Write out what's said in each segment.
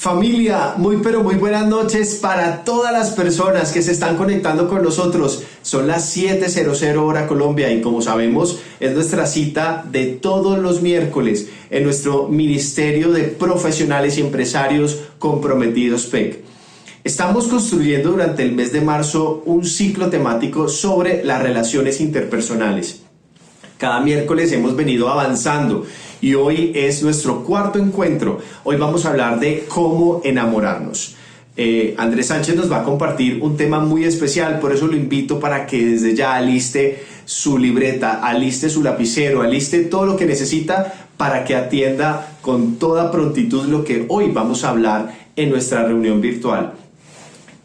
Familia, muy pero muy buenas noches para todas las personas que se están conectando con nosotros. Son las 7:00 hora Colombia y como sabemos es nuestra cita de todos los miércoles en nuestro Ministerio de Profesionales y Empresarios Comprometidos PEC. Estamos construyendo durante el mes de marzo un ciclo temático sobre las relaciones interpersonales. Cada miércoles hemos venido avanzando y hoy es nuestro cuarto encuentro. Hoy vamos a hablar de cómo enamorarnos. Andrés Sánchez nos va a compartir un tema muy especial, por eso lo invito para que desde ya aliste su libreta, aliste su lapicero, aliste todo lo que necesita para que atienda con toda prontitud lo que hoy vamos a hablar en nuestra reunión virtual.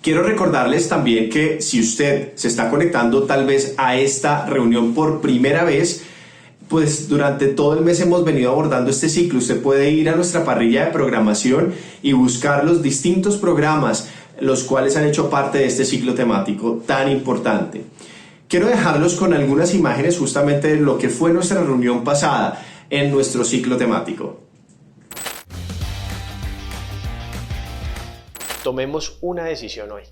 Quiero recordarles también que si usted se está conectando tal vez a esta reunión por primera vez, pues durante todo el mes hemos venido abordando este ciclo. Usted puede ir a nuestra parrilla de programación y buscar los distintos programas los cuales han hecho parte de este ciclo temático tan importante. Quiero dejarlos con algunas imágenes justamente de lo que fue nuestra reunión pasada en nuestro ciclo temático. Tomemos una decisión hoy.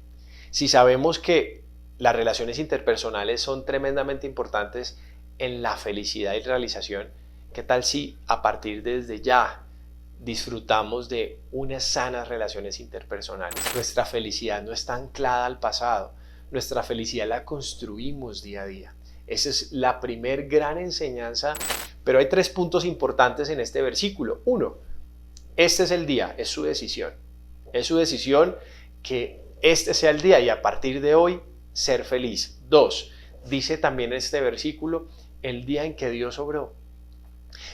Si sabemos que las relaciones interpersonales son tremendamente importantes en la felicidad y realización, ¿qué tal si a partir desde ya disfrutamos de unas sanas relaciones interpersonales? Nuestra felicidad no está anclada al pasado, nuestra felicidad la construimos día a día. Esa es la primer gran enseñanza, pero hay 3 puntos importantes en este versículo. 1, este es el día, es su decisión. Es su decisión que este sea el día y a partir de hoy ser feliz. 2, dice también este versículo, el día en que Dios obró.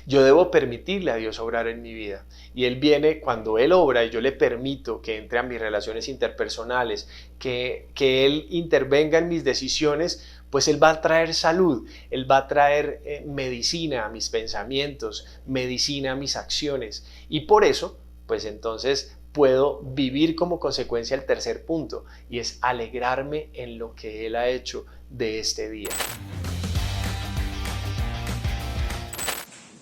Yo debo permitirle a Dios obrar en mi vida. Y Él viene cuando Él obra y yo le permito que entre a mis relaciones interpersonales, que Él intervenga en mis decisiones, pues Él va a traer salud, Él va a traer medicina a mis pensamientos, medicina a mis acciones. Y por eso, pues entonces puedo vivir como consecuencia el tercer punto, y es alegrarme en lo que Él ha hecho de este día.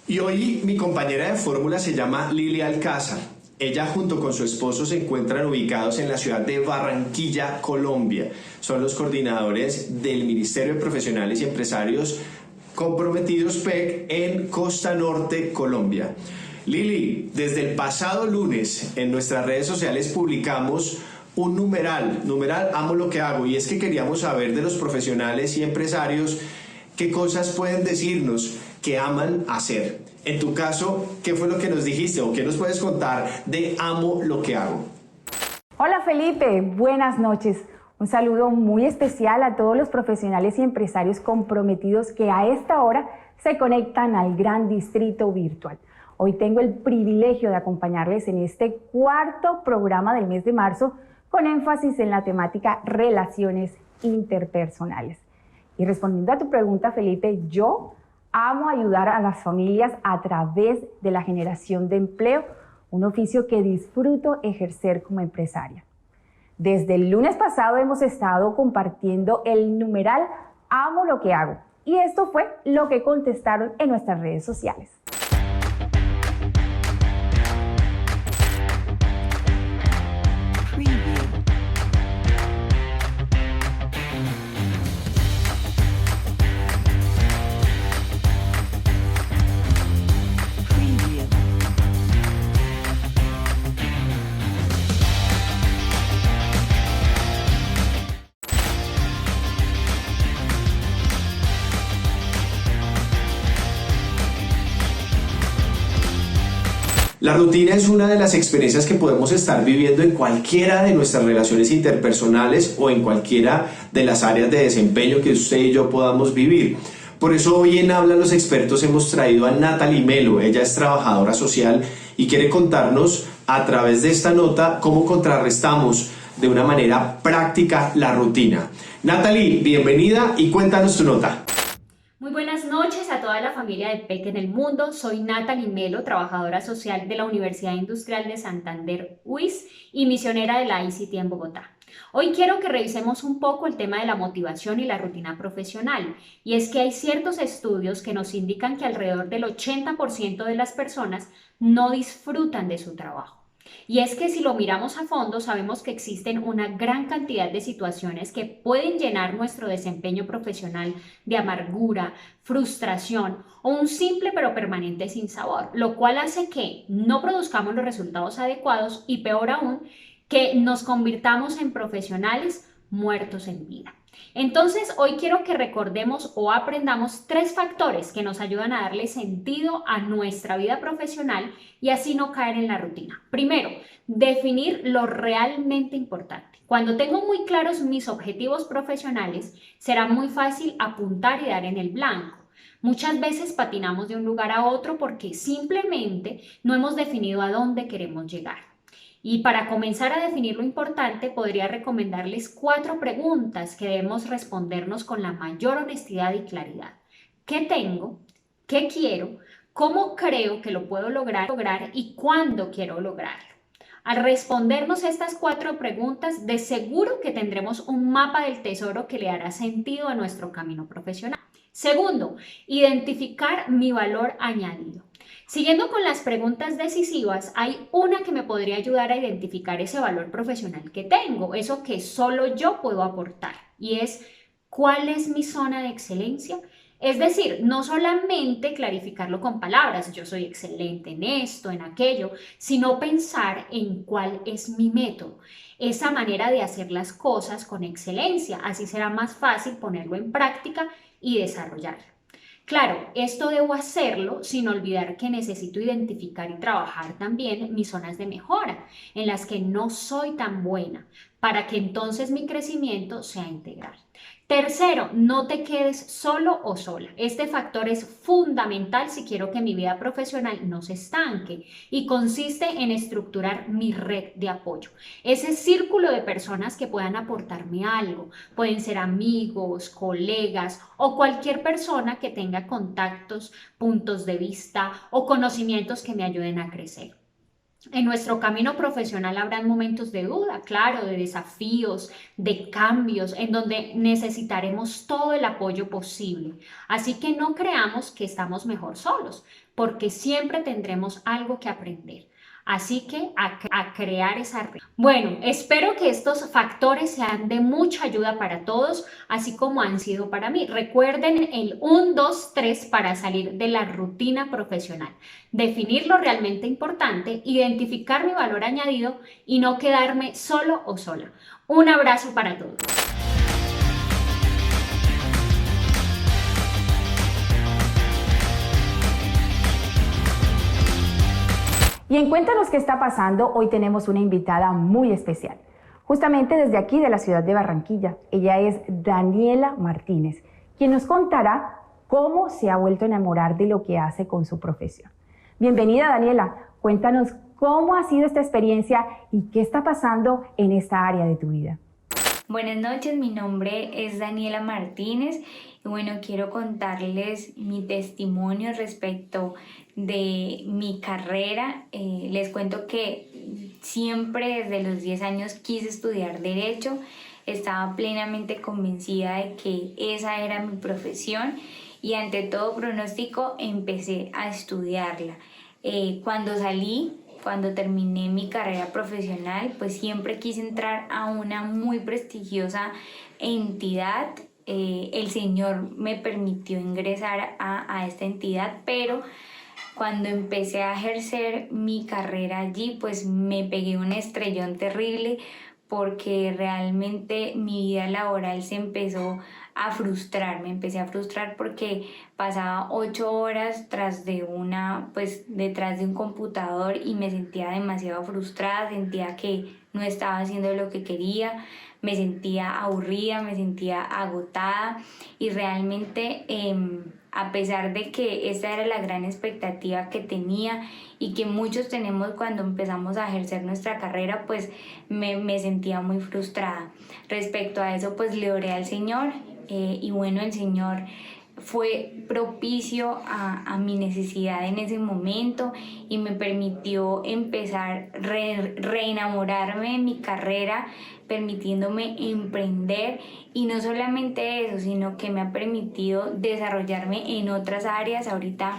Y hoy mi compañera de fórmula se llama Lili Alcázar. Ella junto con su esposo se encuentran ubicados en la ciudad de Barranquilla, Colombia. Son los coordinadores del Ministerio de Profesionales y Empresarios Comprometidos PEC en Costa Norte, Colombia. Lili, desde el pasado lunes en nuestras redes sociales publicamos un numeral amo lo que hago, y es que queríamos saber de los profesionales y empresarios qué cosas pueden decirnos que aman hacer. En tu caso, ¿qué fue lo que nos dijiste o qué nos puedes contar de amo lo que hago? Hola Felipe, buenas noches. Un saludo muy especial a todos los profesionales y empresarios comprometidos que a esta hora se conectan al gran distrito virtual. Hoy tengo el privilegio de acompañarles en este cuarto programa del mes de marzo con énfasis en la temática relaciones interpersonales. Y respondiendo a tu pregunta, Felipe, yo amo ayudar a las familias a través de la generación de empleo, un oficio que disfruto ejercer como empresaria. Desde el lunes pasado hemos estado compartiendo el numeral amo lo que hago, y esto fue lo que contestaron en nuestras redes sociales. La rutina es una de las experiencias que podemos estar viviendo en cualquiera de nuestras relaciones interpersonales o en cualquiera de las áreas de desempeño que usted y yo podamos vivir. Por eso hoy en Habla los Expertos hemos traído a Natalie Melo. Ella es trabajadora social y quiere contarnos a través de esta nota cómo contrarrestamos de una manera práctica la rutina. Natalie, bienvenida y cuéntanos tu nota. Muy buenas noches a toda la familia de PEC en el mundo. Soy Natalie Melo, trabajadora social de la Universidad Industrial de Santander, UIS, y misionera de la ICT en Bogotá. Hoy quiero que revisemos un poco el tema de la motivación y la rutina profesional, y es que hay ciertos estudios que nos indican que alrededor del 80% de las personas no disfrutan de su trabajo. Y es que si lo miramos a fondo, sabemos que existen una gran cantidad de situaciones que pueden llenar nuestro desempeño profesional de amargura, frustración o un simple pero permanente sinsabor, lo cual hace que no produzcamos los resultados adecuados y peor aún, que nos convirtamos en profesionales muertos en vida. Entonces, hoy quiero que recordemos o aprendamos 3 factores que nos ayudan a darle sentido a nuestra vida profesional y así no caer en la rutina. Primero, definir lo realmente importante. Cuando tengo muy claros mis objetivos profesionales, será muy fácil apuntar y dar en el blanco. Muchas veces patinamos de un lugar a otro porque simplemente no hemos definido a dónde queremos llegar. Y para comenzar a definir lo importante, podría recomendarles 4 preguntas que debemos respondernos con la mayor honestidad y claridad. ¿Qué tengo? ¿Qué quiero? ¿Cómo creo que lo puedo lograr y cuándo quiero lograrlo? Al respondernos estas 4 preguntas, de seguro que tendremos un mapa del tesoro que le hará sentido a nuestro camino profesional. Segundo, identificar mi valor añadido. Siguiendo con las preguntas decisivas, hay una que me podría ayudar a identificar ese valor profesional que tengo, eso que solo yo puedo aportar, y es ¿cuál es mi zona de excelencia? Es decir, no solamente clarificarlo con palabras, yo soy excelente en esto, en aquello, sino pensar en cuál es mi método, esa manera de hacer las cosas con excelencia, así será más fácil ponerlo en práctica y desarrollarlo. Claro, esto debo hacerlo sin olvidar que necesito identificar y trabajar también mis zonas de mejora, en las que no soy tan buena, para que entonces mi crecimiento sea integral. Tercero, no te quedes solo o sola. Este factor es fundamental si quiero que mi vida profesional no se estanque y consiste en estructurar mi red de apoyo. Ese círculo de personas que puedan aportarme algo. Pueden ser amigos, colegas o cualquier persona que tenga contactos, puntos de vista o conocimientos que me ayuden a crecer. En nuestro camino profesional habrán momentos de duda, claro, de desafíos, de cambios, en donde necesitaremos todo el apoyo posible. Así que no creamos que estamos mejor solos, porque siempre tendremos algo que aprender. Así que a crear esa red. Bueno, espero que estos factores sean de mucha ayuda para todos, así como han sido para mí. Recuerden el 1, 2, 3 para salir de la rutina profesional. Definir lo realmente importante, identificar mi valor añadido y no quedarme solo o sola. Un abrazo para todos. Y en Cuéntanos qué está pasando, hoy tenemos una invitada muy especial. Justamente desde aquí, de la ciudad de Barranquilla. Ella es Daniela Martínez, quien nos contará cómo se ha vuelto a enamorar de lo que hace con su profesión. Bienvenida, Daniela. Cuéntanos cómo ha sido esta experiencia y qué está pasando en esta área de tu vida. Buenas noches, mi nombre es Daniela Martínez y bueno, quiero contarles mi testimonio respecto de mi carrera. Les cuento que siempre desde los 10 años quise estudiar Derecho, estaba plenamente convencida de que esa era mi profesión y ante todo pronóstico empecé a estudiarla. Cuando terminé mi carrera profesional, pues siempre quise entrar a una muy prestigiosa entidad. El Señor me permitió ingresar a esta entidad, pero cuando empecé a ejercer mi carrera allí, pues me pegué un estrellón terrible porque realmente mi vida laboral se empezó a frustrar. Me empecé a frustrar porque pasaba 8 horas detrás de un computador y me sentía demasiado frustrada, sentía que no estaba haciendo lo que quería, me sentía aburrida, me sentía agotada y realmente a pesar de que esa era la gran expectativa que tenía y que muchos tenemos cuando empezamos a ejercer nuestra carrera, pues me sentía muy frustrada. Respecto a eso, pues le oré al Señor y bueno, el Señor fue propicio a mi necesidad en ese momento y me permitió empezar reenamorarme de mi carrera, permitiéndome emprender y no solamente eso, sino que me ha permitido desarrollarme en otras áreas. Ahorita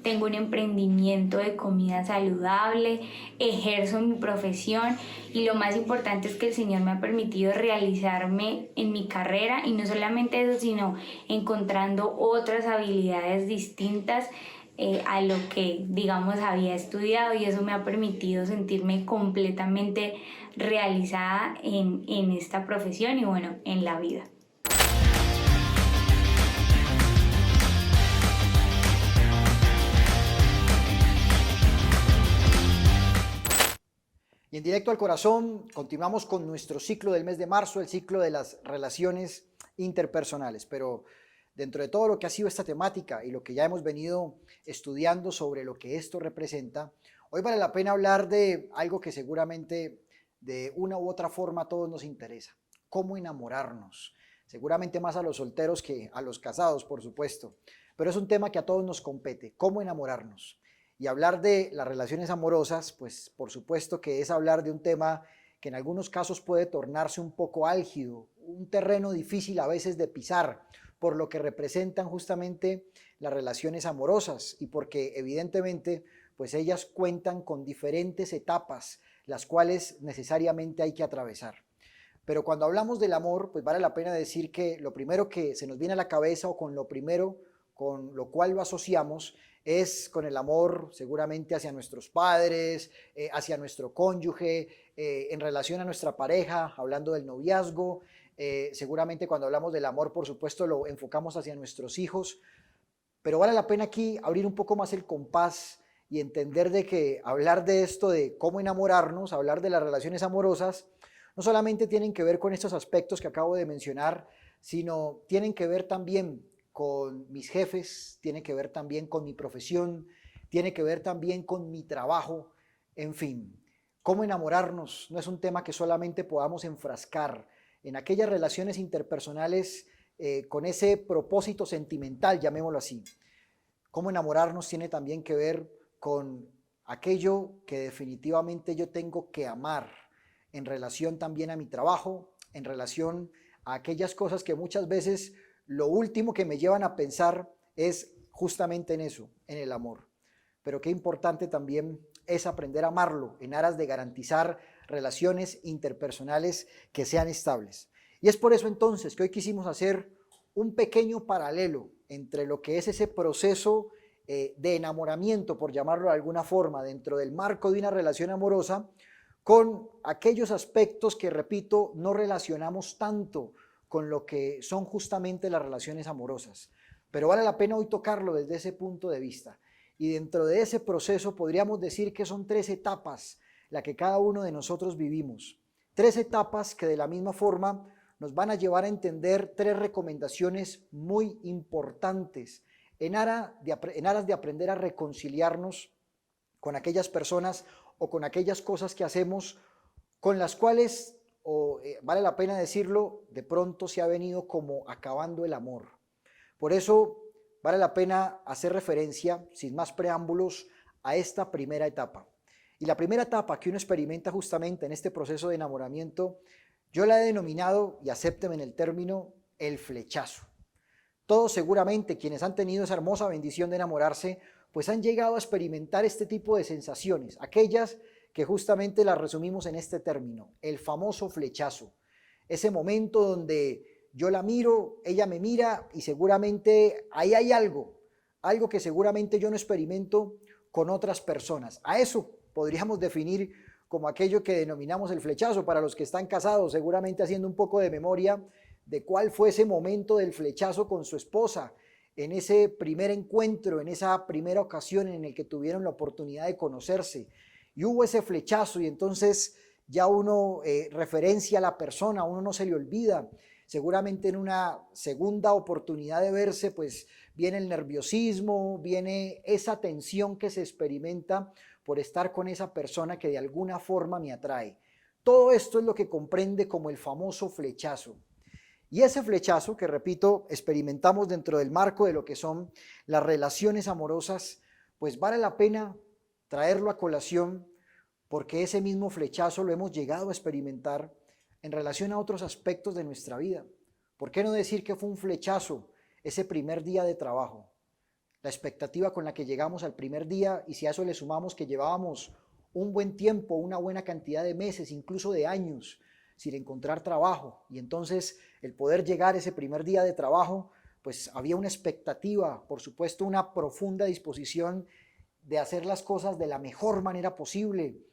tengo un emprendimiento de comida saludable, ejerzo mi profesión y lo más importante es que el Señor me ha permitido realizarme en mi carrera y no solamente eso, sino encontrando otras habilidades distintas a lo que, digamos, había estudiado, y eso me ha permitido sentirme completamente realizada en esta profesión y bueno, en la vida. Y en directo al corazón, continuamos con nuestro ciclo del mes de marzo, el ciclo de las relaciones interpersonales. Pero dentro de todo lo que ha sido esta temática y lo que ya hemos venido estudiando sobre lo que esto representa, hoy vale la pena hablar de algo que seguramente de una u otra forma a todos nos interesa: cómo enamorarnos. Seguramente más a los solteros que a los casados, por supuesto. Pero es un tema que a todos nos compete: cómo enamorarnos. Y hablar de las relaciones amorosas, pues por supuesto que es hablar de un tema que en algunos casos puede tornarse un poco álgido, un terreno difícil a veces de pisar, por lo que representan justamente las relaciones amorosas y porque evidentemente pues ellas cuentan con diferentes etapas, las cuales necesariamente hay que atravesar. Pero cuando hablamos del amor, pues vale la pena decir que lo primero que se nos viene a la cabeza, o con lo primero con lo cual lo asociamos, es con el amor seguramente hacia nuestros padres, hacia nuestro cónyuge, en relación a nuestra pareja, hablando del noviazgo. Seguramente cuando hablamos del amor, por supuesto, lo enfocamos hacia nuestros hijos, pero vale la pena aquí abrir un poco más el compás y entender de que hablar de esto, de cómo enamorarnos, hablar de las relaciones amorosas, no solamente tienen que ver con estos aspectos que acabo de mencionar, sino tienen que ver también con mis jefes, tiene que ver también con mi profesión, tiene que ver también con mi trabajo, en fin. Cómo enamorarnos no es un tema que solamente podamos enfrascar en aquellas relaciones interpersonales con ese propósito sentimental, llamémoslo así. Cómo enamorarnos tiene también que ver con aquello que definitivamente yo tengo que amar en relación también a mi trabajo, en relación a aquellas cosas que muchas veces lo último que me llevan a pensar es justamente en eso, en el amor. Pero qué importante también es aprender a amarlo en aras de garantizar relaciones interpersonales que sean estables. Y es por eso entonces que hoy quisimos hacer un pequeño paralelo entre lo que es ese proceso de enamoramiento, por llamarlo de alguna forma, dentro del marco de una relación amorosa, con aquellos aspectos que, repito, no relacionamos tanto con lo que son justamente las relaciones amorosas. Pero vale la pena hoy tocarlo desde ese punto de vista. Y dentro de ese proceso podríamos decir que son 3 etapas la que cada uno de nosotros vivimos. 3 etapas que de la misma forma nos van a llevar a entender 3 recomendaciones muy importantes en aras de aprender a reconciliarnos con aquellas personas o con aquellas cosas que hacemos con las cuales, vale la pena decirlo, de pronto se ha venido como acabando el amor. Por eso vale la pena hacer referencia, sin más preámbulos, a esta primera etapa. Y la primera etapa que uno experimenta justamente en este proceso de enamoramiento, yo la he denominado, y acépteme en el término, el flechazo. Todos seguramente quienes han tenido esa hermosa bendición de enamorarse, pues han llegado a experimentar este tipo de sensaciones, aquellas que justamente las resumimos en este término, el famoso flechazo. Ese momento donde yo la miro, ella me mira y seguramente ahí hay algo que seguramente yo no experimento con otras personas. A eso podríamos definir como aquello que denominamos el flechazo. Para los que están casados, seguramente haciendo un poco de memoria de cuál fue ese momento del flechazo con su esposa, en ese primer encuentro, en esa primera ocasión en el que tuvieron la oportunidad de conocerse. Y hubo ese flechazo y entonces ya uno referencia a la persona, a uno no se le olvida. Seguramente en una segunda oportunidad de verse, pues viene el nerviosismo, viene esa tensión que se experimenta por estar con esa persona que de alguna forma me atrae. Todo esto es lo que comprende como el famoso flechazo. Y ese flechazo, que repito, experimentamos dentro del marco de lo que son las relaciones amorosas, pues vale la pena traerlo a colación porque ese mismo flechazo lo hemos llegado a experimentar en relación a otros aspectos de nuestra vida. ¿Por qué no decir que fue un flechazo ese primer día de trabajo? la expectativa con la que llegamos al primer día, y si a eso le sumamos que llevábamos un buen tiempo, una buena cantidad de meses, incluso de años, sin encontrar trabajo, y entonces el poder llegar ese primer día de trabajo, pues había una expectativa, por supuesto una profunda disposición de hacer las cosas de la mejor manera posible,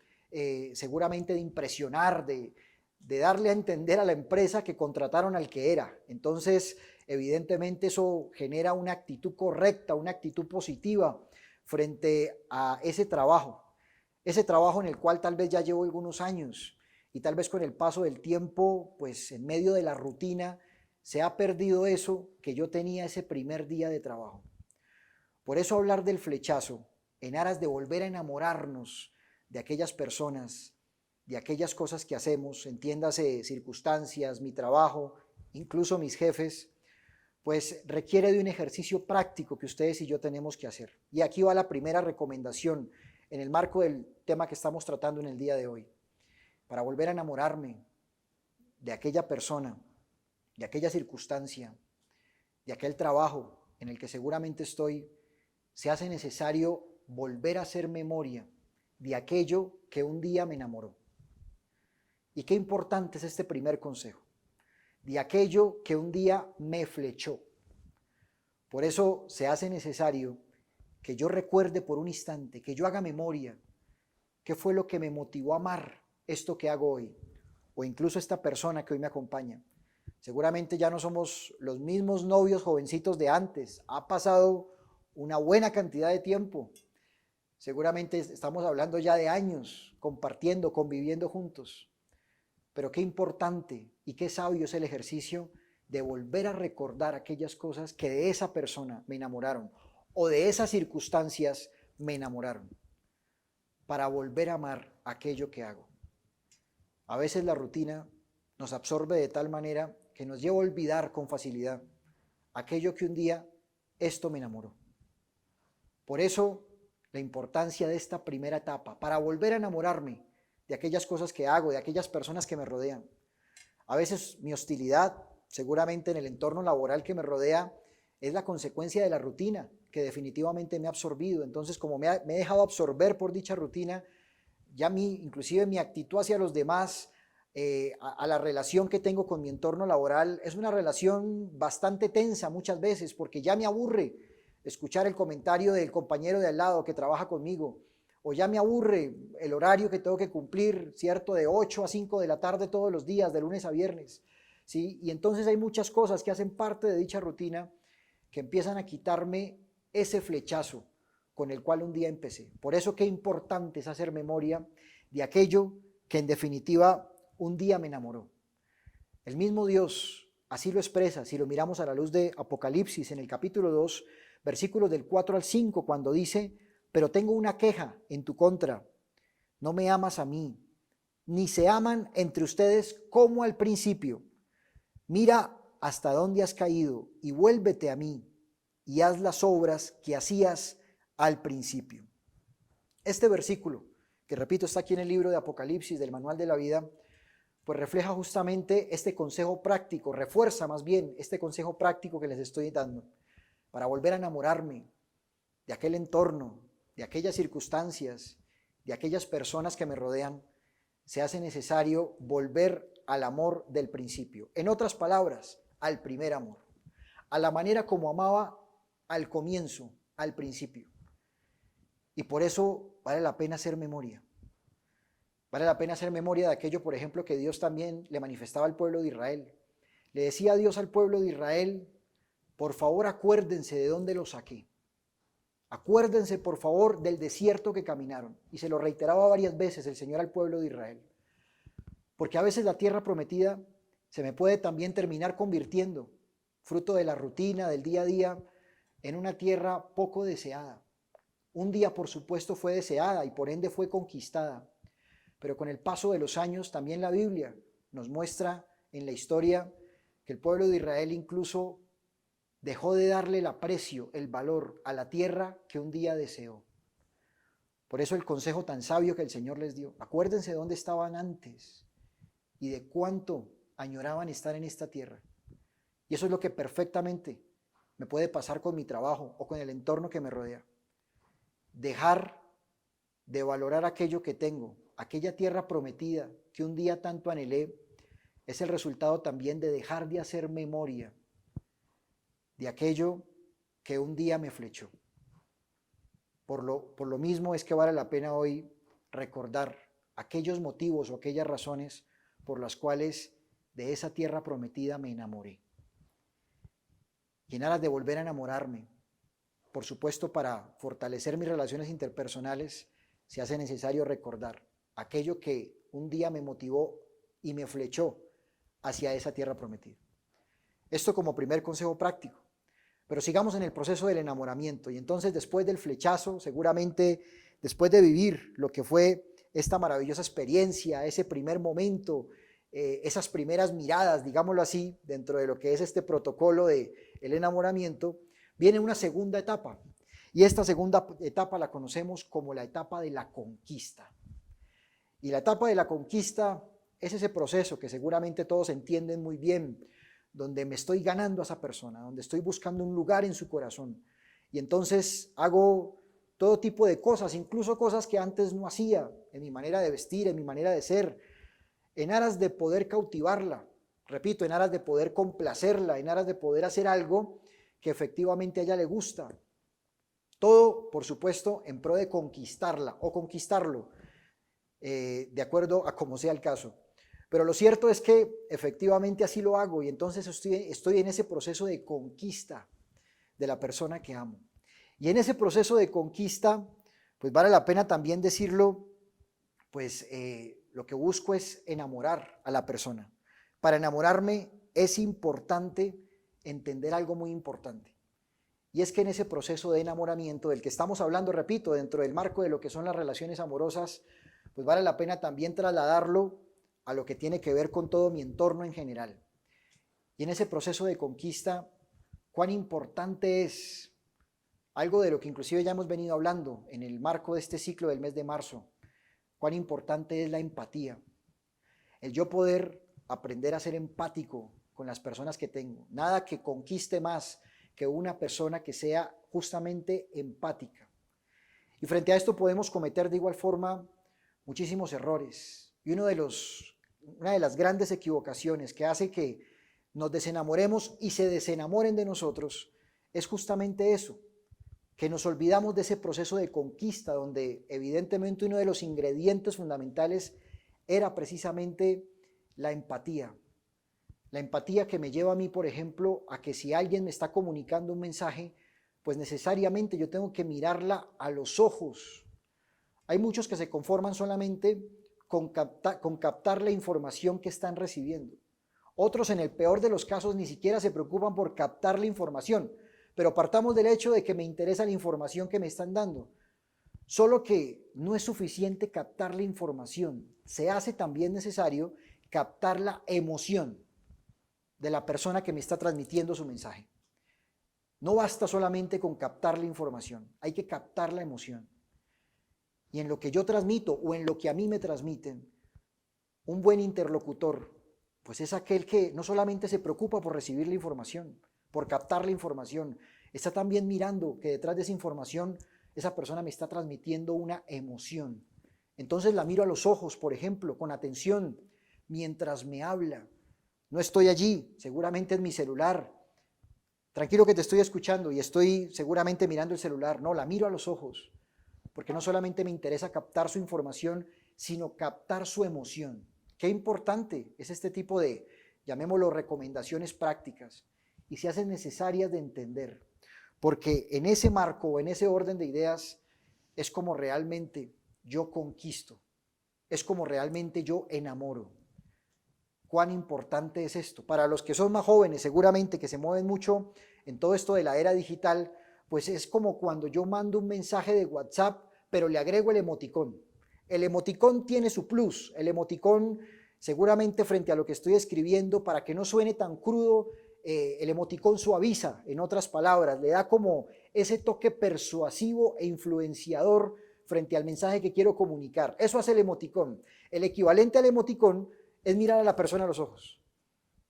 seguramente de impresionar, de darle a entender a la empresa que contrataron al que era. Entonces, evidentemente eso genera una actitud correcta, una actitud positiva frente a ese trabajo en el cual tal vez ya llevo algunos años y tal vez con el paso del tiempo, pues en medio de la rutina, se ha perdido eso que yo tenía ese primer día de trabajo. Por eso hablar del flechazo, en aras de volver a enamorarnos de aquellas personas, de aquellas cosas que hacemos, entiéndase circunstancias, mi trabajo, incluso mis jefes, pues requiere de un ejercicio práctico que ustedes y yo tenemos que hacer. Y aquí va la primera recomendación en el marco del tema que estamos tratando en el día de hoy. Para volver a enamorarme de aquella persona, de aquella circunstancia, de aquel trabajo en el que seguramente estoy, se hace necesario volver a hacer memoria de aquello que un día me enamoró. Y qué importante es este primer consejo, de aquello que un día me flechó. Por eso se hace necesario que yo recuerde por un instante, que yo haga memoria, qué fue lo que me motivó a amar esto que hago hoy, o incluso esta persona que hoy me acompaña. Seguramente ya no somos los mismos novios jovencitos de antes, ha pasado una buena cantidad de tiempo, seguramente estamos hablando ya de años, compartiendo, conviviendo juntos. Pero qué importante y qué sabio es el ejercicio de volver a recordar aquellas cosas que de esa persona me enamoraron o de esas circunstancias me enamoraron, para volver a amar aquello que hago. A veces la rutina nos absorbe de tal manera que nos lleva a olvidar con facilidad aquello que un día esto me enamoró. Por eso la importancia de esta primera etapa, para volver a enamorarme de aquellas cosas que hago, de aquellas personas que me rodean. A veces mi hostilidad, seguramente en el entorno laboral que me rodea, es la consecuencia de la rutina que definitivamente me ha absorbido. Entonces, como me he dejado absorber por dicha rutina, ya inclusive mi actitud hacia los demás, a la relación que tengo con mi entorno laboral, es una relación bastante tensa muchas veces, porque ya me aburre escuchar el comentario del compañero de al lado que trabaja conmigo, o ya me aburre el horario que tengo que cumplir, ¿cierto? De 8 a 5 de la tarde todos los días, de lunes a viernes, ¿sí? Y entonces hay muchas cosas que hacen parte de dicha rutina que empiezan a quitarme ese flechazo con el cual un día empecé. Por eso qué importante es hacer memoria de aquello que en definitiva un día me enamoró. El mismo Dios así lo expresa, si lo miramos a la luz de Apocalipsis en el capítulo 2, versículos del 4 al 5, cuando dice: pero tengo una queja en tu contra, no me amas a mí, ni se aman entre ustedes como al principio. Mira hasta dónde has caído y vuélvete a mí y haz las obras que hacías al principio. Este versículo, que repito está aquí en el libro de Apocalipsis del Manual de la Vida, pues refleja justamente este consejo práctico, refuerza más bien este consejo práctico que les estoy dando, para volver a enamorarme de aquel entorno, de aquellas circunstancias, de aquellas personas que me rodean. Se hace necesario volver al amor del principio. En otras palabras, al primer amor, a la manera como amaba al comienzo, al principio. Y por eso vale la pena hacer memoria. Vale la pena hacer memoria de aquello, por ejemplo, que Dios también le manifestaba al pueblo de Israel. Le decía a Dios al pueblo de Israel: por favor, acuérdense de dónde los saqué. Acuérdense, por favor, del desierto que caminaron. Y se lo reiteraba varias veces el Señor al pueblo de Israel. Porque a veces la tierra prometida se me puede también terminar convirtiendo, fruto de la rutina, del día a día, en una tierra poco deseada. Un día, por supuesto, fue deseada y por ende fue conquistada. Pero con el paso de los años, también la Biblia nos muestra en la historia que el pueblo de Israel incluso dejó de darle el aprecio, el valor a la tierra que un día deseó. Por eso el consejo tan sabio que el Señor les dio: acuérdense de dónde estaban antes y de cuánto añoraban estar en esta tierra. Y eso es lo que perfectamente me puede pasar con mi trabajo o con el entorno que me rodea. Dejar de valorar aquello que tengo, aquella tierra prometida que un día tanto anhelé, es el resultado también de dejar de hacer memoria de aquello que un día me flechó. Por lo mismo es que vale la pena hoy recordar aquellos motivos o aquellas razones por las cuales de esa tierra prometida me enamoré. Y en aras de volver a enamorarme, por supuesto para fortalecer mis relaciones interpersonales, se hace necesario recordar aquello que un día me motivó y me flechó hacia esa tierra prometida. Esto como primer consejo práctico. Pero sigamos en el proceso del enamoramiento y entonces después del flechazo, seguramente después de vivir lo que fue esta maravillosa experiencia, ese primer momento, esas primeras miradas, digámoslo así, dentro de lo que es este protocolo del enamoramiento, viene una segunda etapa. Y esta segunda etapa la conocemos como la etapa de la conquista. Y la etapa de la conquista es ese proceso que seguramente todos entienden muy bien, donde me estoy ganando a esa persona, donde estoy buscando un lugar en su corazón. Y entonces hago todo tipo de cosas, incluso cosas que antes no hacía, en mi manera de vestir, en mi manera de ser, en aras de poder cautivarla, repito, en aras de poder complacerla, en aras de poder hacer algo que efectivamente a ella le gusta. Todo, por supuesto, en pro de conquistarla o conquistarlo, de acuerdo a como sea el caso. Pero lo cierto es que efectivamente así lo hago y entonces estoy en ese proceso de conquista de la persona que amo. Y en ese proceso de conquista, pues vale la pena también decirlo, pues lo que busco es enamorar a la persona. Para enamorarme es importante entender algo muy importante. Y es que en ese proceso de enamoramiento del que estamos hablando, repito, dentro del marco de lo que son las relaciones amorosas, pues vale la pena también trasladarlo a lo que tiene que ver con todo mi entorno en general. Y en ese proceso de conquista, cuán importante es algo de lo que inclusive ya hemos venido hablando en el marco de este ciclo del mes de marzo, cuán importante es la empatía, el yo poder aprender a ser empático con las personas que tengo. Nada que conquiste más que una persona que sea justamente empática. Y frente a esto podemos cometer de igual forma muchísimos errores. Y una de las grandes equivocaciones que hace que nos desenamoremos y se desenamoren de nosotros es justamente eso, que nos olvidamos de ese proceso de conquista donde evidentemente uno de los ingredientes fundamentales era precisamente la empatía. La empatía que me lleva a mí, por ejemplo, a que si alguien me está comunicando un mensaje, pues necesariamente yo tengo que mirarla a los ojos. Hay muchos que se conforman solamente con captar la información que están recibiendo. Otros, en el peor de los casos, ni siquiera se preocupan por captar la información, pero partamos del hecho de que me interesa la información que me están dando. Solo que no es suficiente captar la información, se hace también necesario captar la emoción de la persona que me está transmitiendo su mensaje. No basta solamente con captar la información, hay que captar la emoción. Y en lo que yo transmito o en lo que a mí me transmiten, un buen interlocutor, pues es aquel que no solamente se preocupa por recibir la información, por captar la información, está también mirando que detrás de esa información esa persona me está transmitiendo una emoción. Entonces la miro a los ojos, por ejemplo, con atención, mientras me habla. No estoy allí, seguramente en mi celular. Tranquilo que te estoy escuchando y estoy seguramente mirando el celular. No, la miro a los ojos, porque no solamente me interesa captar su información, sino captar su emoción. Qué importante es este tipo de, llamémoslo, recomendaciones prácticas y se hacen necesarias de entender, porque en ese marco o en ese orden de ideas es como realmente yo conquisto, es como realmente yo enamoro. ¿Cuán importante es esto? Para los que son más jóvenes, seguramente que se mueven mucho en todo esto de la era digital, pues es como cuando yo mando un mensaje de WhatsApp, pero le agrego el emoticón. El emoticón tiene su plus, el emoticón seguramente frente a lo que estoy escribiendo, para que no suene tan crudo, el emoticón suaviza, en otras palabras, le da como ese toque persuasivo e influenciador frente al mensaje que quiero comunicar. Eso hace el emoticón. El equivalente al emoticón es mirar a la persona a los ojos.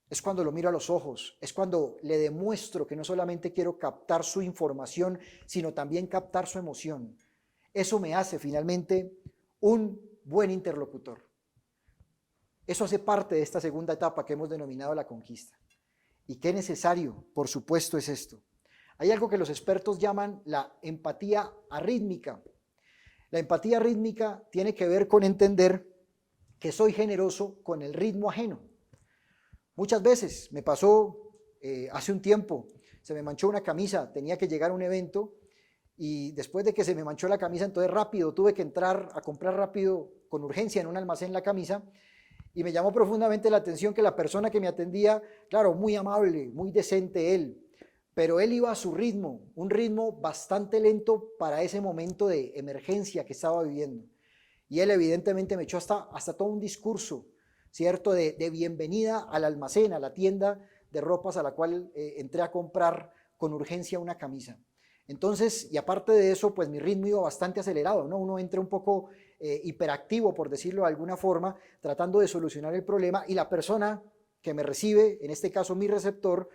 es cuando lo miro a los ojos, es cuando le demuestro que no solamente quiero captar su información, sino también captar su emoción. Eso me hace finalmente un buen interlocutor. Eso hace parte de esta segunda etapa que hemos denominado la conquista. ¿Y qué necesario? Por supuesto es esto. Hay algo que los expertos llaman la empatía arrítmica. La empatía rítmica tiene que ver con entender que soy generoso con el ritmo ajeno. Muchas veces me pasó hace un tiempo, se me manchó una camisa, tenía que llegar a un evento y después de que se me manchó la camisa, entonces rápido tuve que entrar a comprar rápido con urgencia en un almacén la camisa y me llamó profundamente la atención que la persona que me atendía, claro, muy amable, muy decente él, pero él iba a su ritmo, un ritmo bastante lento para ese momento de emergencia que estaba viviendo. Y él evidentemente me echó hasta todo un discurso, ¿cierto? De bienvenida al almacén, a la tienda de ropas a la cual entré a comprar con urgencia una camisa. Entonces, y aparte de eso, pues mi ritmo iba bastante acelerado, ¿no? Uno entra un poco hiperactivo, por decirlo de alguna forma, tratando de solucionar el problema y la persona que me recibe, en este caso mi receptor,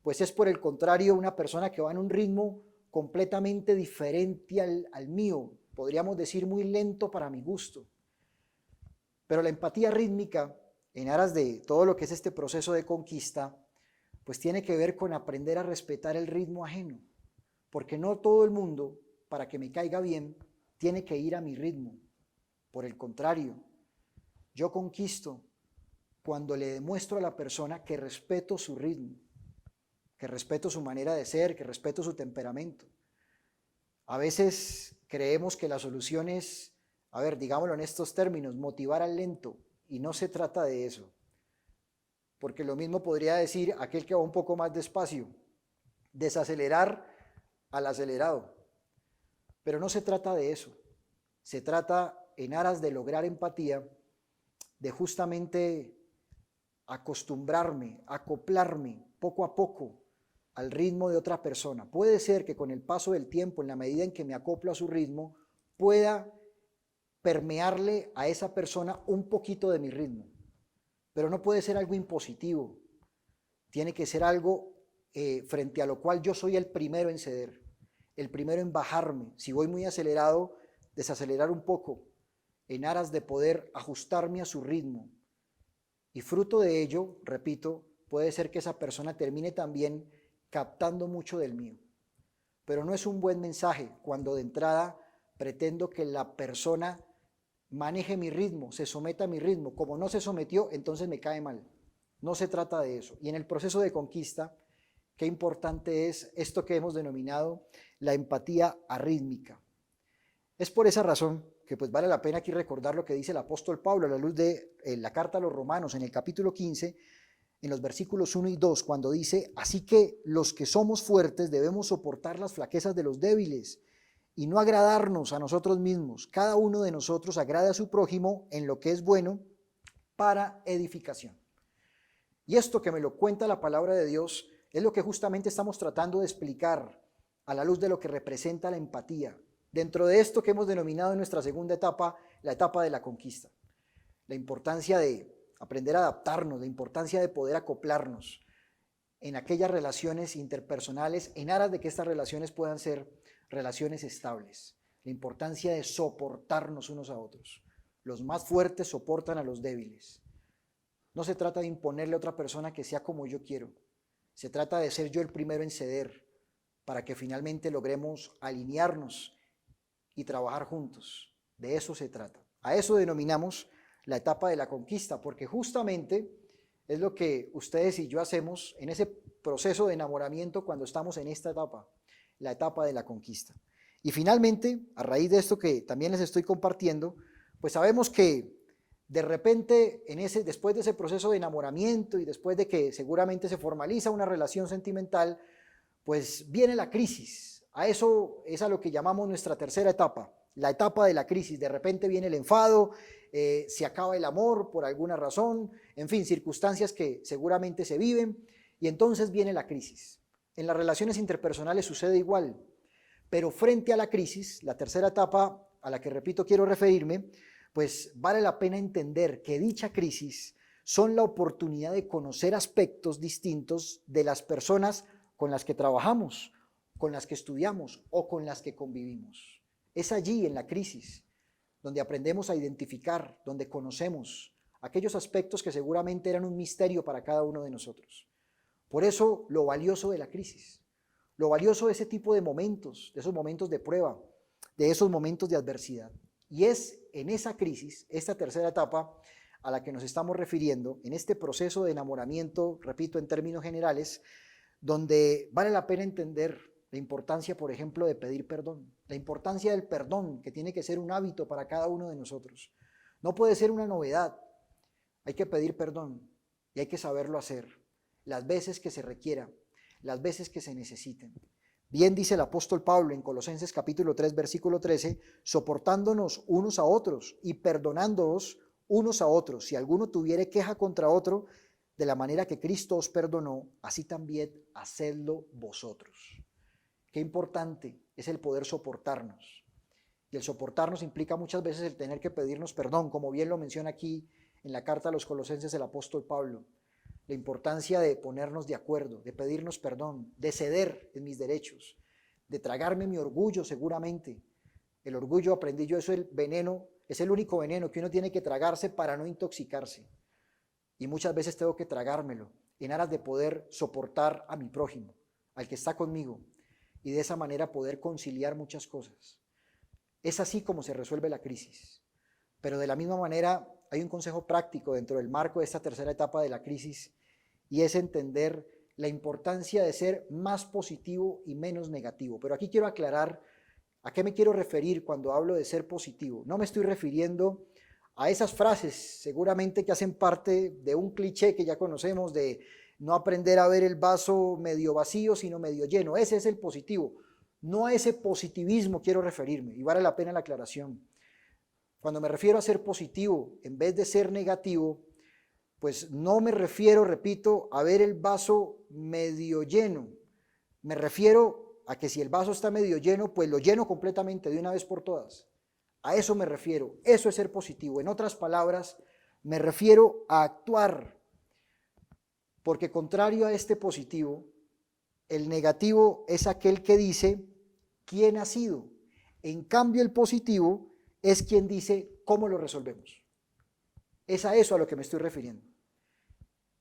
pues es por el contrario una persona que va en un ritmo completamente diferente al mío, podríamos decir muy lento para mi gusto. Pero la empatía rítmica, en aras de todo lo que es este proceso de conquista, pues tiene que ver con aprender a respetar el ritmo ajeno, porque no todo el mundo, para que me caiga bien, tiene que ir a mi ritmo. Por el contrario, yo conquisto cuando le demuestro a la persona que respeto su ritmo, que respeto su manera de ser, que respeto su temperamento. A veces creemos que la solución es, a ver, digámoslo en estos términos, motivar al lento, y no se trata de eso. Porque lo mismo podría decir aquel que va un poco más despacio, desacelerar al acelerado. Pero no se trata de eso. Se trata, en aras de lograr empatía, de justamente acostumbrarme, acoplarme poco a poco al ritmo de otra persona. Puede ser que con el paso del tiempo, en la medida en que me acoplo a su ritmo, pueda permearle a esa persona un poquito de mi ritmo. Pero no puede ser algo impositivo. Tiene que ser algo frente a lo cual yo soy el primero en ceder, el primero en bajarme. Si voy muy acelerado, desacelerar un poco, en aras de poder ajustarme a su ritmo. Y fruto de ello, repito, puede ser que esa persona termine también captando mucho del mío. Pero no es un buen mensaje cuando de entrada pretendo que la persona maneje mi ritmo, se someta a mi ritmo. Como no se sometió, entonces me cae mal. No se trata de eso. Y en el proceso de conquista, qué importante es esto que hemos denominado la empatía arrítmica. Es por esa razón que pues vale la pena aquí recordar lo que dice el apóstol Pablo a la luz de la carta a los Romanos en el capítulo 15, en los versículos 1 y 2, cuando dice: así que los que somos fuertes debemos soportar las flaquezas de los débiles y no agradarnos a nosotros mismos. Cada uno de nosotros agrade a su prójimo en lo que es bueno para edificación. Y esto que me lo cuenta la palabra de Dios es lo que justamente estamos tratando de explicar a la luz de lo que representa la empatía, dentro de esto que hemos denominado en nuestra segunda etapa, la etapa de la conquista. La importancia de aprender a adaptarnos, la importancia de poder acoplarnos en aquellas relaciones interpersonales, en aras de que estas relaciones puedan ser relaciones estables. La importancia de soportarnos unos a otros. Los más fuertes soportan a los débiles. No se trata de imponerle a otra persona que sea como yo quiero. Se trata de ser yo el primero en ceder para que finalmente logremos alinearnos y trabajar juntos. De eso se trata. A eso denominamos la etapa de la conquista, porque justamente es lo que ustedes y yo hacemos en ese proceso de enamoramiento cuando estamos en esta etapa, la etapa de la conquista. Y finalmente, a raíz de esto que también les estoy compartiendo, pues sabemos que de repente, después de ese proceso de enamoramiento y después de que seguramente se formaliza una relación sentimental, pues viene la crisis. A eso es a lo que llamamos nuestra tercera etapa, la etapa de la crisis. De repente viene el enfado, se acaba el amor por alguna razón, en fin, circunstancias que seguramente se viven y entonces viene la crisis. En las relaciones interpersonales sucede igual, pero frente a la crisis, la tercera etapa a la que repito quiero referirme, pues vale la pena entender que dicha crisis son la oportunidad de conocer aspectos distintos de las personas con las que trabajamos, con las que estudiamos o con las que convivimos. Es allí, en la crisis, donde aprendemos a identificar, donde conocemos aquellos aspectos que seguramente eran un misterio para cada uno de nosotros. Por eso, lo valioso de la crisis, lo valioso de ese tipo de momentos, de esos momentos de prueba, de esos momentos de adversidad. Y es en esa crisis, esta tercera etapa a la que nos estamos refiriendo, en este proceso de enamoramiento, repito, en términos generales, donde vale la pena entender la importancia, por ejemplo, de pedir perdón, la importancia del perdón, que tiene que ser un hábito para cada uno de nosotros. No puede ser una novedad, hay que pedir perdón y hay que saberlo hacer, las veces que se requiera, las veces que se necesiten. Bien dice el apóstol Pablo en Colosenses capítulo 3, versículo 13, soportándonos unos a otros y perdonándoos unos a otros, si alguno tuviere queja contra otro, de la manera que Cristo os perdonó, así también hacedlo vosotros. Qué importante es el poder soportarnos. Y el soportarnos implica muchas veces el tener que pedirnos perdón, como bien lo menciona aquí en la carta a los Colosenses el apóstol Pablo. La importancia de ponernos de acuerdo, de pedirnos perdón, de ceder en mis derechos, de tragarme mi orgullo seguramente. El orgullo, aprendí yo, es el veneno, es el único veneno que uno tiene que tragarse para no intoxicarse. Y muchas veces tengo que tragármelo en aras de poder soportar a mi prójimo, al que está conmigo, y de esa manera poder conciliar muchas cosas. Es así como se resuelve la crisis. Pero de la misma manera hay un consejo práctico dentro del marco de esta tercera etapa de la crisis, y es entender la importancia de ser más positivo y menos negativo. Pero aquí quiero aclarar a qué me quiero referir cuando hablo de ser positivo. No me estoy refiriendo a esas frases seguramente que hacen parte de un cliché que ya conocemos de no aprender a ver el vaso medio vacío, sino medio lleno. Ese es el positivo. No a ese positivismo quiero referirme, y vale la pena la aclaración. Cuando me refiero a ser positivo, en vez de ser negativo, pues no me refiero, repito, a ver el vaso medio lleno. Me refiero a que si el vaso está medio lleno, pues lo lleno completamente de una vez por todas. A eso me refiero, eso es ser positivo. En otras palabras, me refiero a actuar, porque contrario a este positivo, el negativo es aquel que dice quién ha sido. En cambio, el positivo es quien dice cómo lo resolvemos. Es a eso a lo que me estoy refiriendo.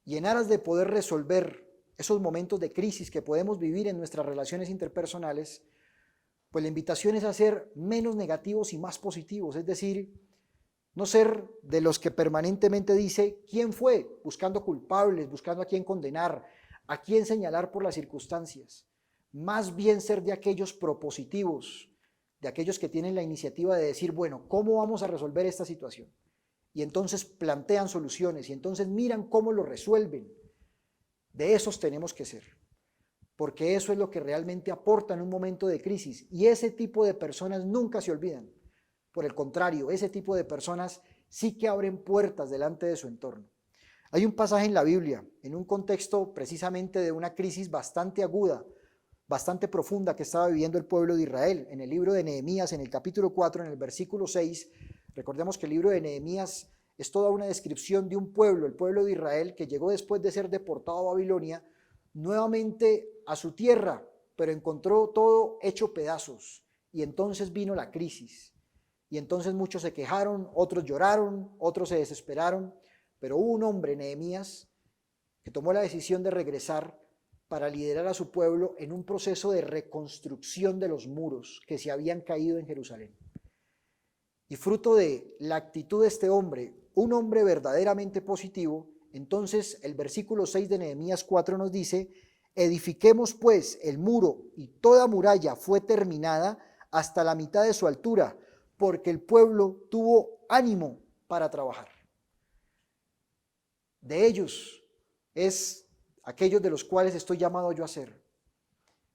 Y en aras de poder resolver esos momentos de crisis que podemos vivir en nuestras relaciones interpersonales, pues la invitación es a ser menos negativos y más positivos, es decir, no ser de los que permanentemente dice quién fue, buscando culpables, buscando a quién condenar, a quién señalar por las circunstancias. Más bien ser de aquellos propositivos, de aquellos que tienen la iniciativa de decir, bueno, ¿cómo vamos a resolver esta situación? Y entonces plantean soluciones y entonces miran cómo lo resuelven. De esos tenemos que ser, porque eso es lo que realmente aporta en un momento de crisis, y ese tipo de personas nunca se olvidan. Por el contrario, ese tipo de personas sí que abren puertas delante de su entorno. Hay un pasaje en la Biblia, en un contexto precisamente de una crisis bastante aguda, bastante profunda que estaba viviendo el pueblo de Israel. En el libro de Nehemías, en el capítulo 4, en el versículo 6, recordemos que el libro de Nehemías es toda una descripción de un pueblo, el pueblo de Israel, que llegó después de ser deportado a Babilonia, nuevamente a su tierra, pero encontró todo hecho pedazos. Y entonces vino la crisis. Y entonces muchos se quejaron, otros lloraron, otros se desesperaron, pero hubo un hombre, Nehemías, que tomó la decisión de regresar para liderar a su pueblo en un proceso de reconstrucción de los muros que se habían caído en Jerusalén. Y fruto de la actitud de este hombre, un hombre verdaderamente positivo, entonces el versículo 6 de Nehemías 4 nos dice: edifiquemos pues el muro, y toda muralla fue terminada hasta la mitad de su altura, porque el pueblo tuvo ánimo para trabajar. De ellos es aquellos de los cuales estoy llamado yo a ser.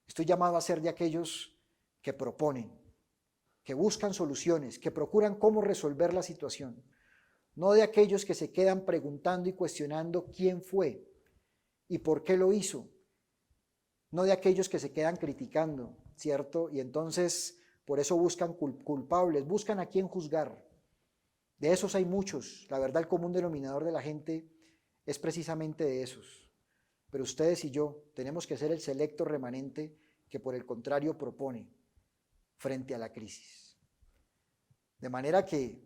Estoy llamado a ser de aquellos que proponen, que buscan soluciones, que procuran cómo resolver la situación. No de aquellos que se quedan preguntando y cuestionando quién fue y por qué lo hizo. No de aquellos que se quedan criticando, ¿cierto? Y entonces por eso buscan culpables, buscan a quién juzgar. De esos hay muchos. La verdad, el común denominador de la gente es precisamente de esos. Pero ustedes y yo tenemos que ser el selecto remanente que por el contrario propone frente a la crisis. De manera que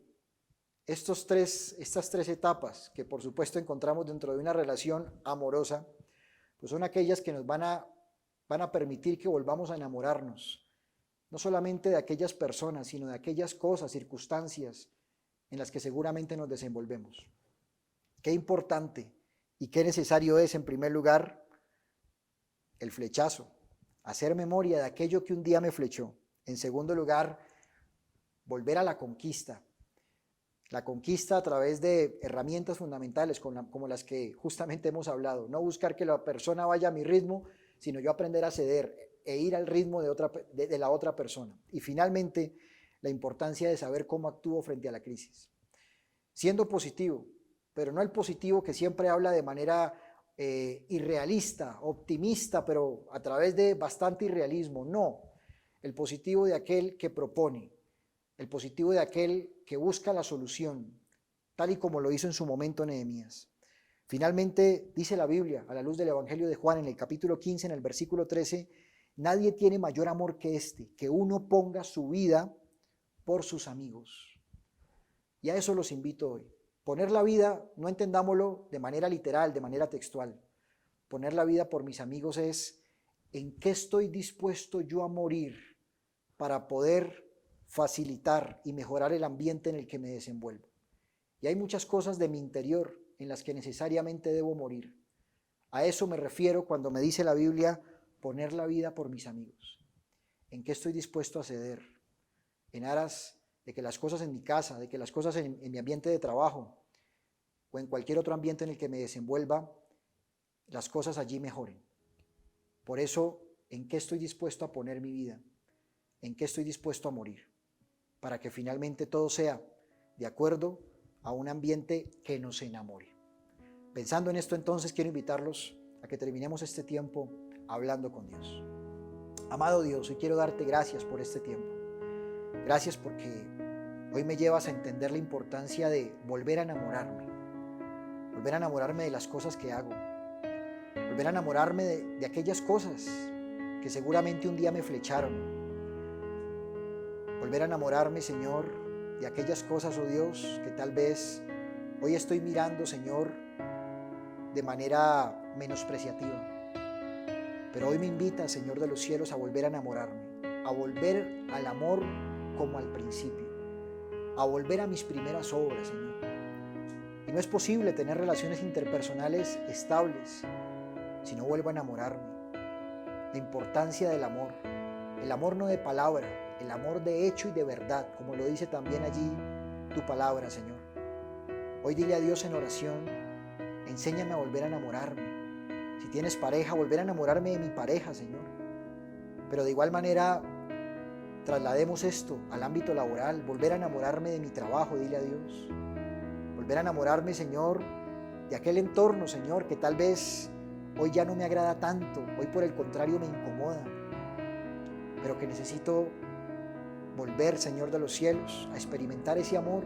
estas tres etapas que por supuesto encontramos dentro de una relación amorosa, pues son aquellas que nos van a permitir que volvamos a enamorarnos, no solamente de aquellas personas, sino de aquellas cosas, circunstancias en las que seguramente nos desenvolvemos. Qué importante y qué necesario es, en primer lugar, el flechazo, hacer memoria de aquello que un día me flechó. En segundo lugar, volver a la conquista a través de herramientas fundamentales como las que justamente hemos hablado. No buscar que la persona vaya a mi ritmo, sino yo aprender a ceder e ir al ritmo de la otra persona. Y finalmente, la importancia de saber cómo actúo frente a la crisis. Siendo positivo, pero no el positivo que siempre habla de manera irrealista, optimista, pero a través de bastante irrealismo. No, el positivo de aquel que propone, el positivo de aquel que busca la solución, tal y como lo hizo en su momento Nehemías. Finalmente, dice la Biblia, a la luz del Evangelio de Juan, en el capítulo 15, en el versículo 13, nadie tiene mayor amor que este, que uno ponga su vida por sus amigos. Y a eso los invito hoy. Poner la vida, no entendámoslo de manera literal, de manera textual. Poner la vida por mis amigos es en qué estoy dispuesto yo a morir para poder facilitar y mejorar el ambiente en el que me desenvuelvo. Y hay muchas cosas de mi interior en las que necesariamente debo morir. A eso me refiero cuando me dice la Biblia, poner la vida por mis amigos. ¿En qué estoy dispuesto a ceder? En aras de que las cosas en mi casa, de que las cosas en mi ambiente de trabajo o en cualquier otro ambiente en el que me desenvuelva, las cosas allí mejoren. Por eso, ¿en qué estoy dispuesto a poner mi vida? ¿En qué estoy dispuesto a morir? Para que finalmente todo sea de acuerdo a un ambiente que nos enamore. Pensando en esto, entonces, quiero invitarlos a que terminemos este tiempo hablando con Dios. Amado Dios, hoy quiero darte gracias por este tiempo. Gracias porque hoy me llevas a entender la importancia de volver a enamorarme de las cosas que hago, volver a enamorarme de aquellas cosas que seguramente un día me flecharon, volver a enamorarme, Señor, de aquellas cosas, oh Dios, que tal vez hoy estoy mirando, Señor, de manera menospreciativa. Pero hoy me invita, Señor de los cielos, a volver a enamorarme, a volver al amor como al principio, a volver a mis primeras obras, Señor. Y no es posible tener relaciones interpersonales estables si no vuelvo a enamorarme. La importancia del amor, el amor no de palabra, el amor de hecho y de verdad, como lo dice también allí tu palabra, Señor. Hoy dile a Dios en oración, enséñame a volver a enamorarme. Si tienes pareja, volver a enamorarme de mi pareja, Señor. Pero de igual manera, traslademos esto al ámbito laboral, volver a enamorarme de mi trabajo, dile a Dios. Volver a enamorarme, Señor, de aquel entorno, Señor, que tal vez hoy ya no me agrada tanto, hoy por el contrario me incomoda, pero que necesito volver, Señor de los cielos, a experimentar ese amor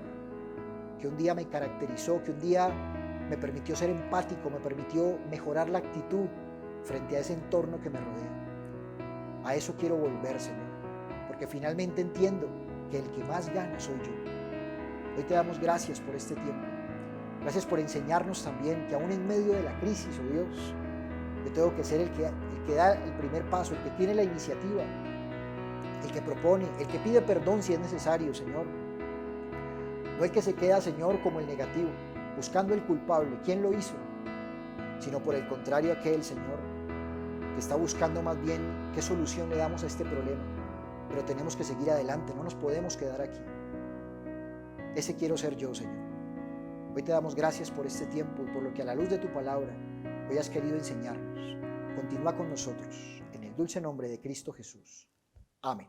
que un día me caracterizó, que un día me permitió ser empático, me permitió mejorar la actitud frente a ese entorno que me rodea. A eso quiero volver, Señor, porque finalmente entiendo que el que más gana soy yo. Hoy te damos gracias por este tiempo. Gracias por enseñarnos también que aún en medio de la crisis, oh Dios, yo tengo que ser el que da el primer paso, el que tiene la iniciativa, el que propone, el que pide perdón si es necesario, Señor. No el que se queda, Señor, como el negativo, buscando el culpable, quién lo hizo, sino por el contrario aquel, Señor, que está buscando más bien qué solución le damos a este problema. Pero tenemos que seguir adelante, no nos podemos quedar aquí. Ese quiero ser yo, Señor. Hoy te damos gracias por este tiempo y por lo que a la luz de tu palabra hoy has querido enseñarnos. Continúa con nosotros, en el dulce nombre de Cristo Jesús. Amén.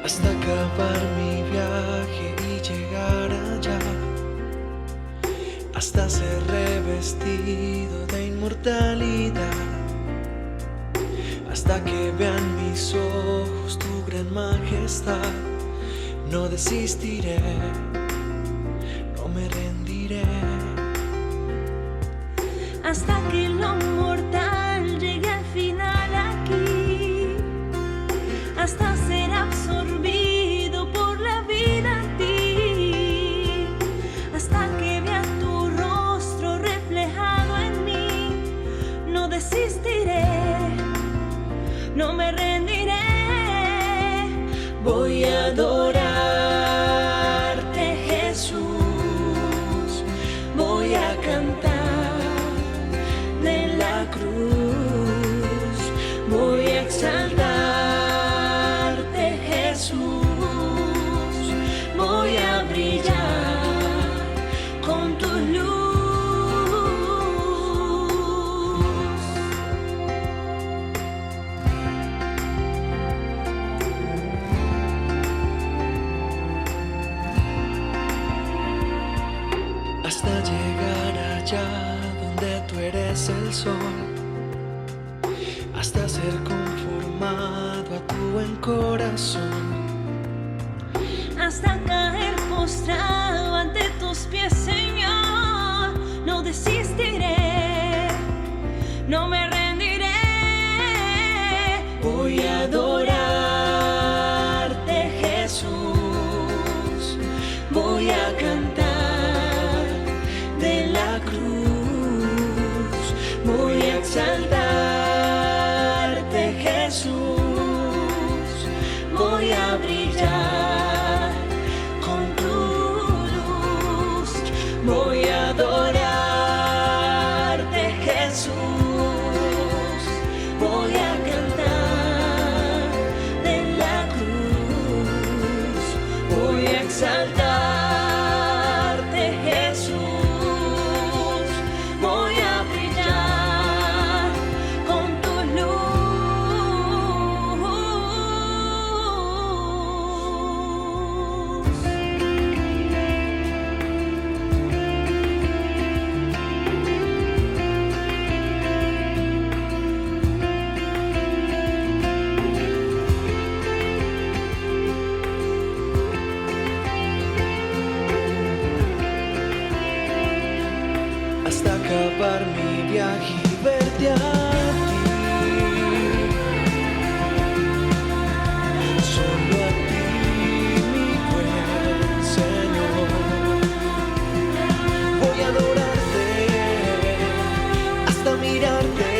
hasta acabar mi viaje y llegar allá, hasta ser revestido de inmortalidad, hasta que vean mis ojos tu gran majestad. No desistiré, no me rendiré, hasta que lo mortal llegue al final aquí, hasta ser absorbido por la vida en ti, hasta que vea tu rostro reflejado en mí. No desistiré, no me rendiré, voy a adorarte, Jesús, voy a cantar de la cruz, voy a exaltarte, Jesús, voy a brillar con tu luz. hasta llegar allá donde tú eres el sol, hasta ser conformado a tu buen corazón, Hasta caer postrado ante tus pies, Señor. No desistiré, no me rendiré, voy a adorarte, Jesús, voy a cantar de la cruz, voy a exaltarte, Jesús, voy a brillar con tu luz, voy a adorarte, Jesús, voy a cantar de la cruz, voy a exaltarte, Jesús, voy a brillar con tu luz. hasta acabar mi viaje y verte a ti, solo a ti, mi buen Señor. Voy a adorarte hasta mirarte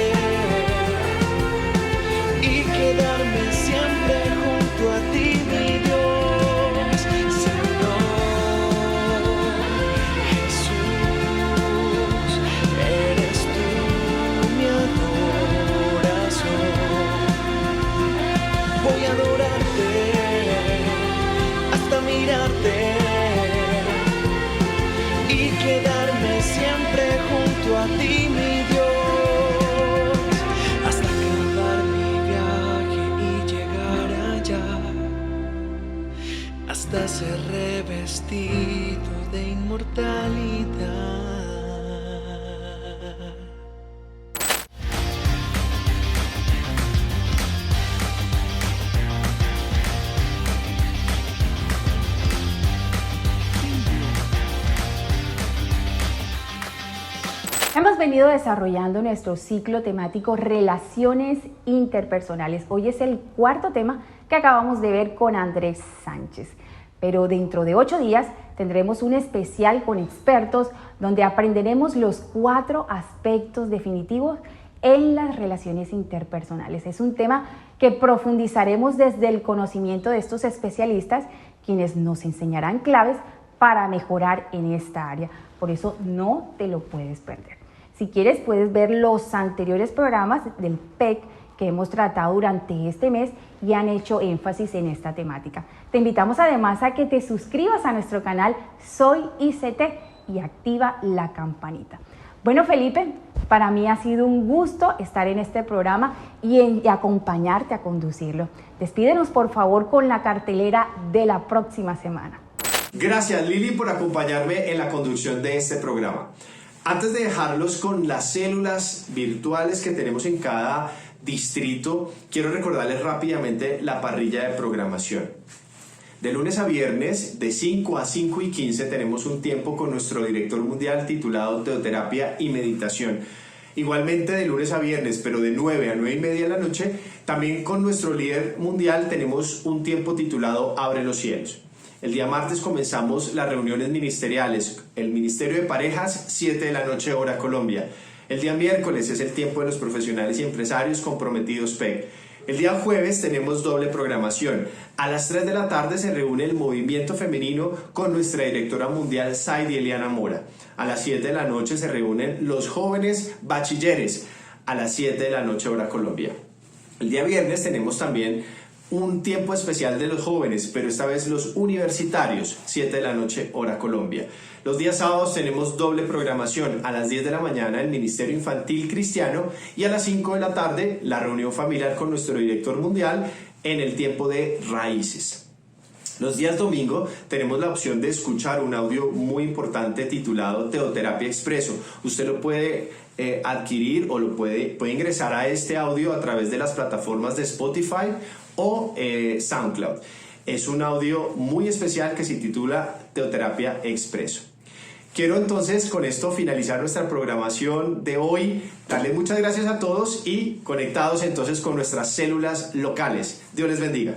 y quedarme siempre junto a ti, mi Dios, Señor Jesús. Eres tú mi adoración. Voy a adorarte hasta mirarte y quedarme siempre junto a ti, mi Dios, hasta acabar mi viaje y llegar allá, hasta ser revestido de inmortalidad. Hemos venido desarrollando nuestro ciclo temático Relaciones Interpersonales. Hoy es el cuarto tema que acabamos de ver con Andrés Sánchez. Pero dentro de 8 días tendremos un especial con expertos donde aprenderemos los 4 aspectos definitivos en las relaciones interpersonales. Es un tema que profundizaremos desde el conocimiento de estos especialistas, quienes nos enseñarán claves para mejorar en esta área. Por eso no te lo puedes perder. Si quieres, puedes ver los anteriores programas del PEC que hemos tratado durante este mes y han hecho énfasis en esta temática. Te invitamos además a que te suscribas a nuestro canal Soy ICT y activa la campanita. Bueno, Felipe, para mí ha sido un gusto estar en este programa y acompañarte a conducirlo. Despídenos, por favor, con la cartelera de la próxima semana. Gracias, Lili, por acompañarme en la conducción de este programa. Antes de dejarlos con las células virtuales que tenemos en cada distrito, quiero recordarles rápidamente la parrilla de programación. De lunes a viernes, de 5 a 5 y 15, tenemos un tiempo con nuestro director mundial titulado Teoterapia y Meditación. Igualmente de lunes a viernes, pero de 9 a 9 y media de la noche, también con nuestro líder mundial tenemos un tiempo titulado Abre los cielos. El día martes comenzamos las reuniones ministeriales, el Ministerio de Parejas, 7 de la noche hora Colombia. El día miércoles es el tiempo de los profesionales y empresarios comprometidos PEC. El día jueves tenemos doble programación. A las 3 de la tarde se reúne el movimiento femenino con nuestra directora mundial Saidi Eliana Mora. A las 7 de la noche se reúnen los jóvenes bachilleres. A las 7 de la noche hora Colombia. El día viernes tenemos también un tiempo especial de los jóvenes, pero esta vez los universitarios, 7 de la noche hora Colombia. Los días sábados tenemos doble programación. A las 10 de la mañana el Ministerio Infantil Cristiano y a las 5 de la tarde la reunión familiar con nuestro director mundial en el tiempo de Raíces. Los días domingo tenemos la opción de escuchar un audio muy importante titulado Teoterapia Expreso. Usted lo puede adquirir o lo puede ingresar a este audio a través de las plataformas de Spotify o SoundCloud. Es un audio muy especial que se titula Teoterapia Expreso. Quiero entonces con esto finalizar nuestra programación de hoy, darles muchas gracias a todos y conectados entonces con nuestras células locales. Dios les bendiga.